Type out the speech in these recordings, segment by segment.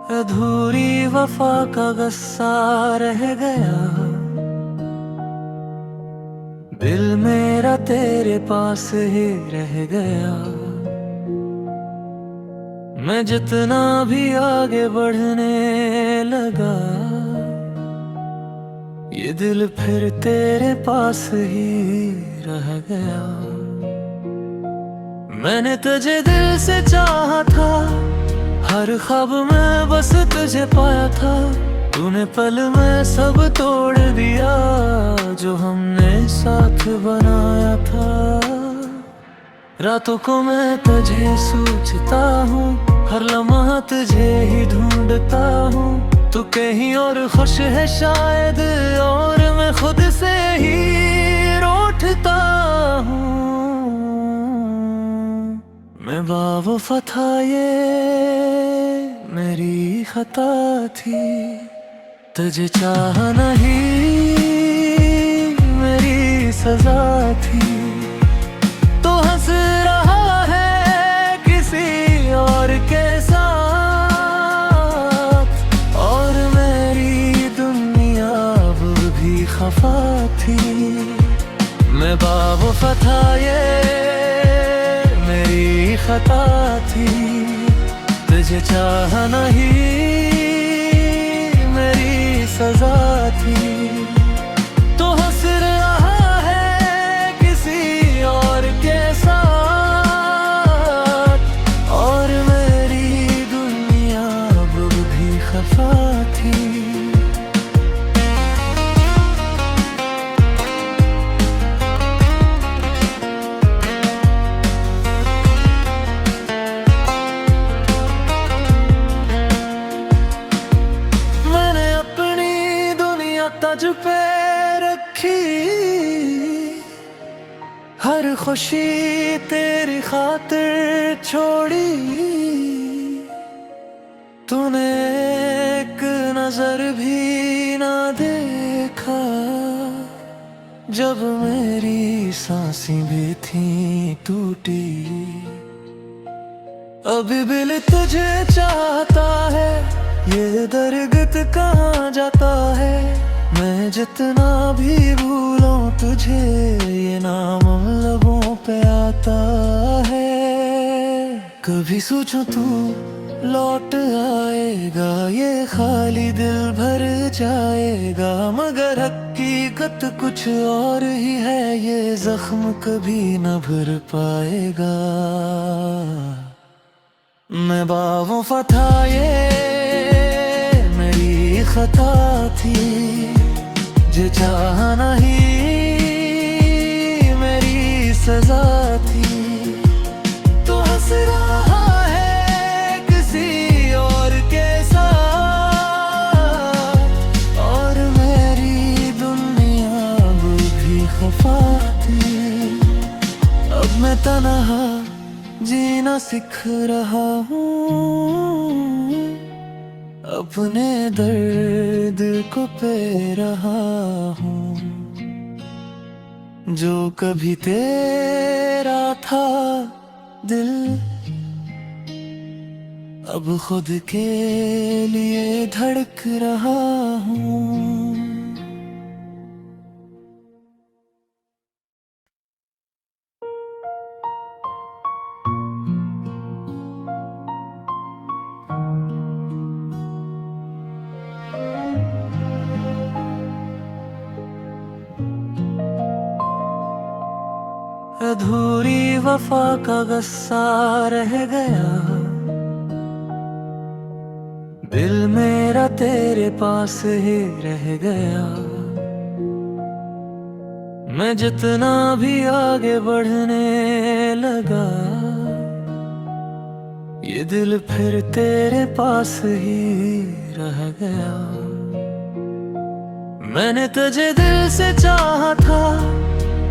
अधूरी वफा का गस्सा रह गया। दिल मेरा तेरे पास ही रह गया। मैं जितना भी आगे बढ़ने लगा, ये दिल फिर तेरे पास ही रह गया। मैंने तुझे दिल से चाहा था, हर ख्वाब में बस तुझे पाया था। तूने पल में सब तोड़ दिया, जो हमने साथ बनाया था। रातों को मैं तुझे सोचता हूँ, हर लम्हा तुझे ही ढूंढता हूँ। तू कहीं और खुश है शायद, और मैं खुद से ही रूठता हूँ। मैं बेवफा था, ये मेरी खता थी। तुझे चाहा नहीं मेरी सजा थी। तो हंस रहा है किसी और के साथ, और मेरी दुनिया अब भी खफा थी। मैं बेवफा था, ये मेरी खता थी। तुझे चाहा नहीं मेरी सजा थी। तो हंस रहा है किसी और के साथ, और मेरी दुनिया अब भी खफा थी। तज पे रखी हर खुशी, तेरी खातिर छोड़ी। तूने एक नजर भी ना देखा, जब मेरी सांसें भी थी टूटी। अभी दिल तुझे चाहता है, ये दर्द कहाँ जाता है। मैं जितना भी भूलूं तुझे, ये नाम लबों पे आता है। कभी सोचूं तू लौट आएगा, ये खाली दिल भर जाएगा। मगर हकीकत कुछ और ही है, ये जख्म कभी न भर पाएगा। मैं बेवफा था, ये मेरी खता थी। जो चाहा नहीं मेरी सजा थी। तो हंस रहा है किसी और के साथ, और मेरी दुनिया वो भी खफा थी। अब मैं तन्हा जीना सीख रहा हूँ, अपने दर्द को पे रहा हूँ। जो कभी तेरा था दिल, अब खुद के लिए धड़क रहा हूँ। अधूरी वफा का गस्सा रह गया। दिल मेरा तेरे पास ही रह गया। मैं जितना भी आगे बढ़ने लगा, ये दिल फिर तेरे पास ही रह गया। मैंने तुझे दिल से चाहा था,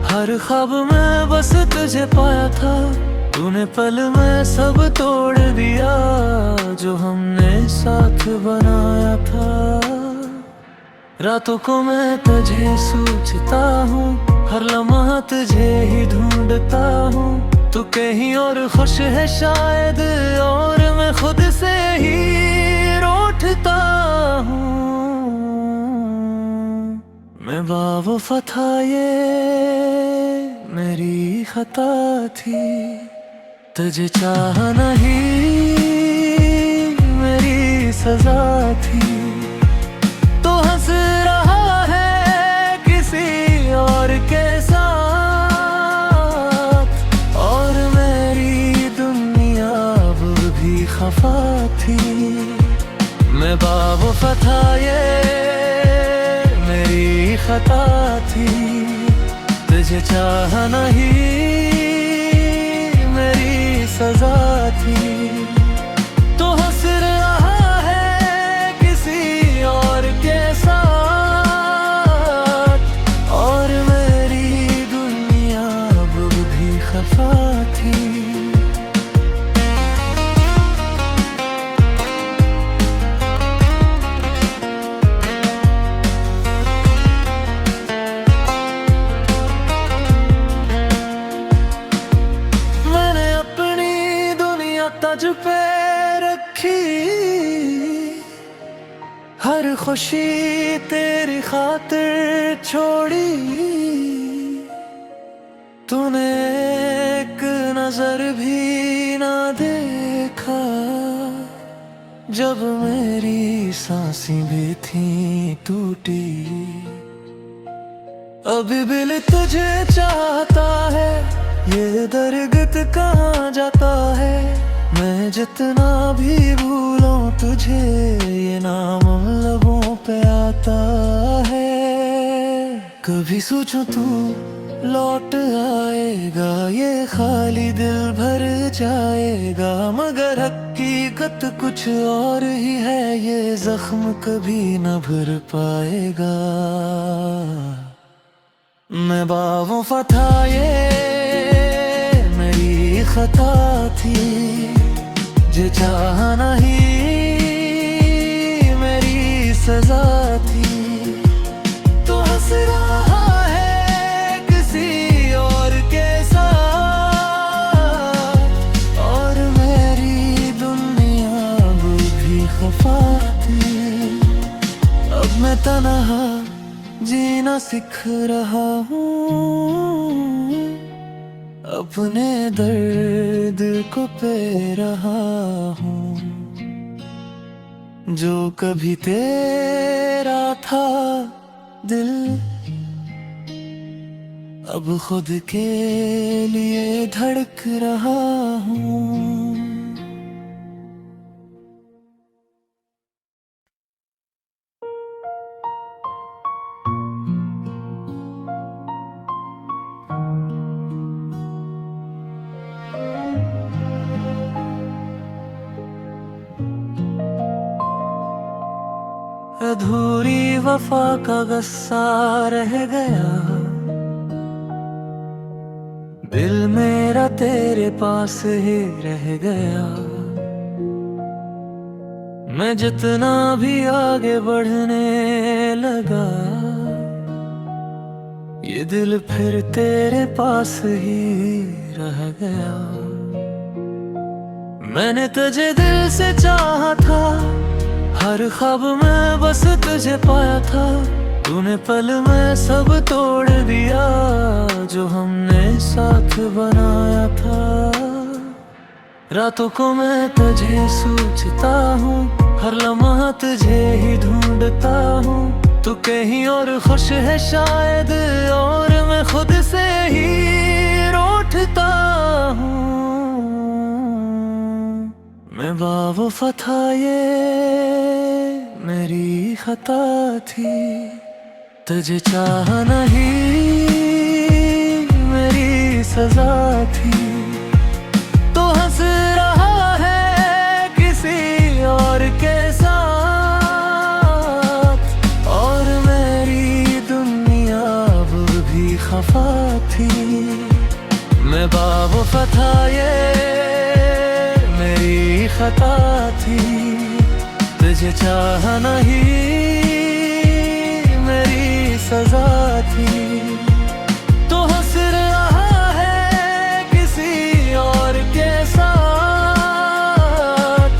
हर ख्वाब में बस तुझे पाया था। तूने पल में सब तोड़ दिया, जो हमने साथ बनाया था। रातों को मैं तुझे सोचता हूँ, हर लम्हा तुझे ही ढूंढता हूँ। तू कहीं और खुश है शायद, और मैं खुद से ही बेवफा था ये मेरी खता थी, तुझे चाह नहीं मेरी सजा थी। तो हंस रहा है किसी और के साथ, और मेरी दुनिया अब भी खफा थी। मैं बेवफा था ये मेरी खता थी, तुझे चाह नहीं मेरी सजा थी। तो हंस रहा है किसी और के साथ, और मेरी दुनिया अब भी खफा थी। तज पे रखी हर खुशी तेरी खातिर छोड़ी, तूने एक नजर भी ना देखा जब मेरी सांसें भी थी टूटी। अभी दिल तुझे चाहता है, ये दर्द कहाँ जाता है। मैं जितना भी भूलूं तुझे, ये नाम लबों पे आता है। कभी सोचूं तू लौट आएगा, ये खाली दिल भर जाएगा। मगर हकीकत कुछ और ही है, ये जख्म कभी न भर पाएगा। मैं बेवफा था ये मेरी खता थी, जो चाह नहीं मेरी सजा थी। तो हंस रहा है किसी और के साथ, और मेरी दुनिया वो भी खफा थी। अब मैं तन्हा जीना सीख रहा हूँ, अपने दर्द को पे रहा हूँ। जो कभी तेरा था दिल, अब खुद के लिए धड़क रहा हूँ। अधूरी वफा का गुस्सा रह गया, दिल मेरा तेरे पास ही रह गया। मैं जितना भी आगे बढ़ने लगा, ये दिल फिर तेरे पास ही रह गया। मैंने तुझे दिल से चाहा था, हर ख्वाब में बस तुझे पाया था। तूने पल में सब तोड़ दिया, जो हमने साथ बनाया था। रातों को मैं तुझे सोचता हूँ, हर लम्हा तुझे ही ढूंढता हूँ। तू कहीं और खुश है शायद, और मैं खुद से ही रूठता हूँ। मैं बेवफा था ये मेरी खता थी, तुझे चाह नहीं मेरी सजा थी। तो हंस रहा है किसी और के साथ, और मेरी दुनिया वो भी खफा थी। मैं बेवफा था ये मेरी खता थी, तुझे चाह नहीं मेरी सजा थी। तो हंस रहा है किसी और के साथ,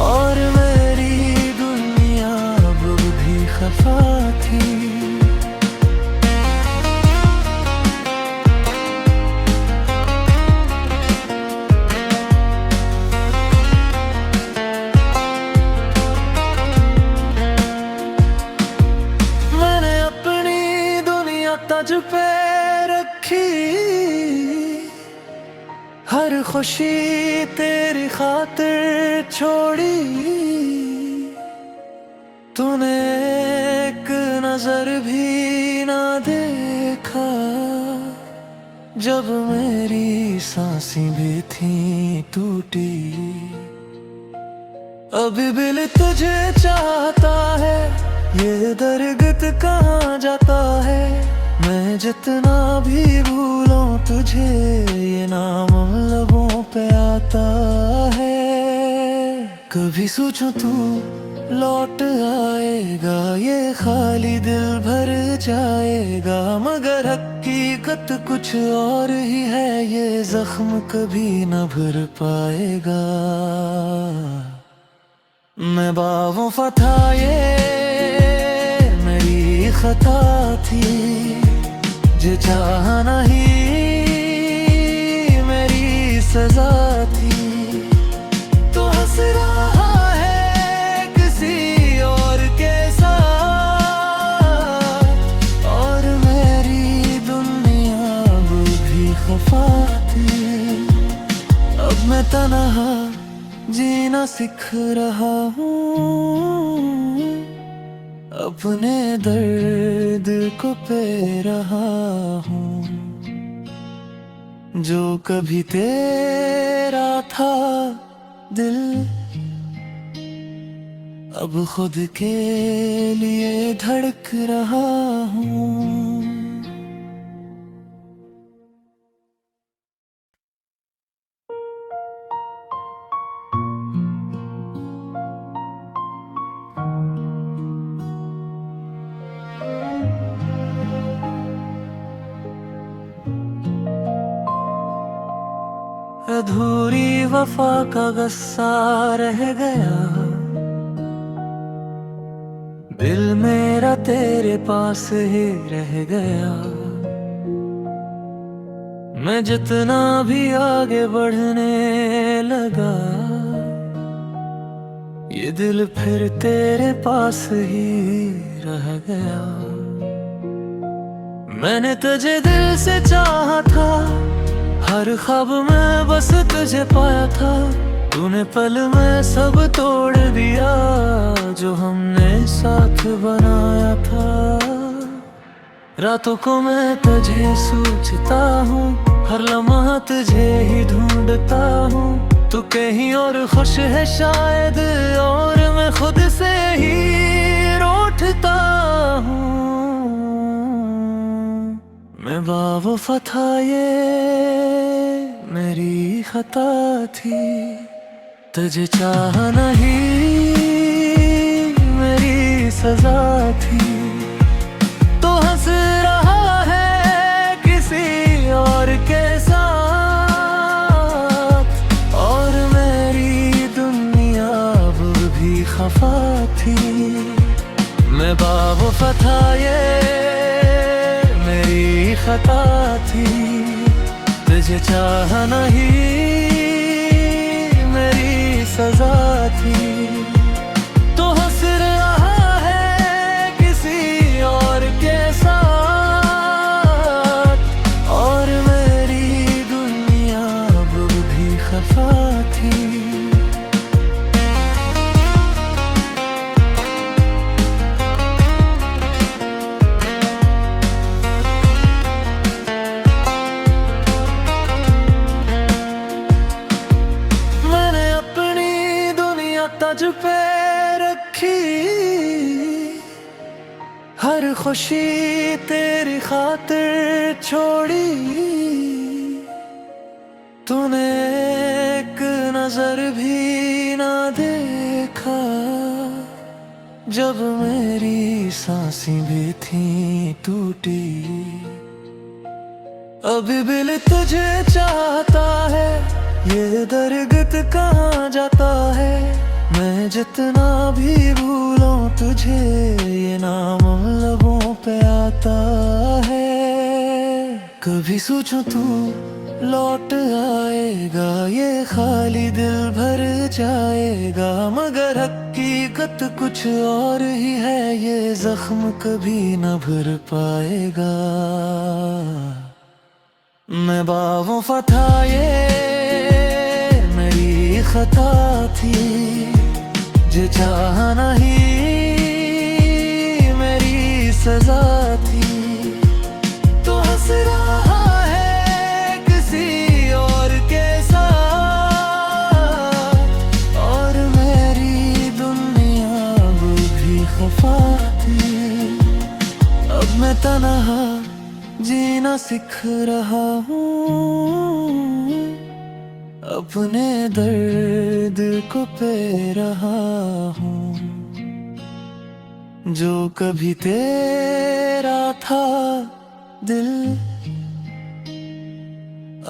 और मेरी दुनिया वो भी खफा थी। पे रखी, हर खुशी तेरी खातिर छोड़ी। तूने एक नजर भी ना देखा, जब मेरी सांसें भी थी टूटी। अभी दिल तुझे चाहता है, ये दरगत कहाँ जाता है। मैं जितना भी भूलूं तुझे, ये नाम लबों पे आता है। कभी सोचूं तू लौट आएगा, ये खाली दिल भर जाएगा। मगर हकीकत कुछ और ही है, ये जख्म कभी न भर पाएगा। मैं बावफा था, ये मेरी खता थी। जो चाह नहीं मेरी सजा थी। तो हंस रहा है किसी और के साथ, और मेरी दुनिया वो भी खफा थी। अब मैं तन्हा जीना सीख रहा हूँ, अपने दर्द को पी रहा हूँ। जो कभी तेरा था दिल, अब खुद के लिए धड़क रहा हूँ। अधूरी वफा का गस्सा रह गया, दिल मेरा तेरे पास ही रह गया। मैं जितना भी आगे बढ़ने लगा, ये दिल फिर तेरे पास ही रह गया। मैंने तुझे दिल से चाहा था, हर ख्वाब में बस तुझे पाया था। तूने पल में सब तोड़ दिया, जो हमने साथ बनाया था। रातों को मैं तुझे सोचता हूँ, हर लम्हा तुझे ही ढूंढता हूँ। तू कहीं और खुश है शायद, और मैं खुद से ही रूठता हूँ। मैं बावफा था, ये मेरी खता थी। तुझे चाह नहीं मेरी सजा थी। तो हंस रहा है किसी और के साथ, और मेरी दुनिया वो भी खफा थी। मैं बावफा था, ये मेरी खता थी। तुझे चाह नहीं मेरी सजा थी। तो हंस रहा है किसी और के साथ, और मेरी दुनिया वो भी खफा थी। तज पे रखी, हर खुशी तेरी खातिर छोड़ी। तूने एक नजर भी ना देखा, जब मेरी सांसें भी थी टूटी। अभी दिल तुझे चाहता है, ये दरगत कहाँ जाता है। मैं जितना भी भूलूं तुझे, ये नाम लबों पे आता है। कभी सोचूं तू लौट आएगा, ये खाली दिल भर जाएगा, मगर हकीकत कुछ और ही है, ये जख्म कभी न भर पाएगा। मैं बावफा था, ये मेरी खता थी, जे चाहा नहीं मेरी सजा थी। तो हंस रहा है किसी और के साथ, और मेरी दुनिया वो भी खफा थी। अब मैं तन्हा जीना सीख रहा हूँ, अपने दर्द को पी रहा हूँ। जो कभी तेरा था दिल,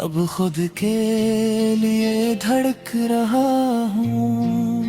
अब खुद के लिए धड़क रहा हूँ।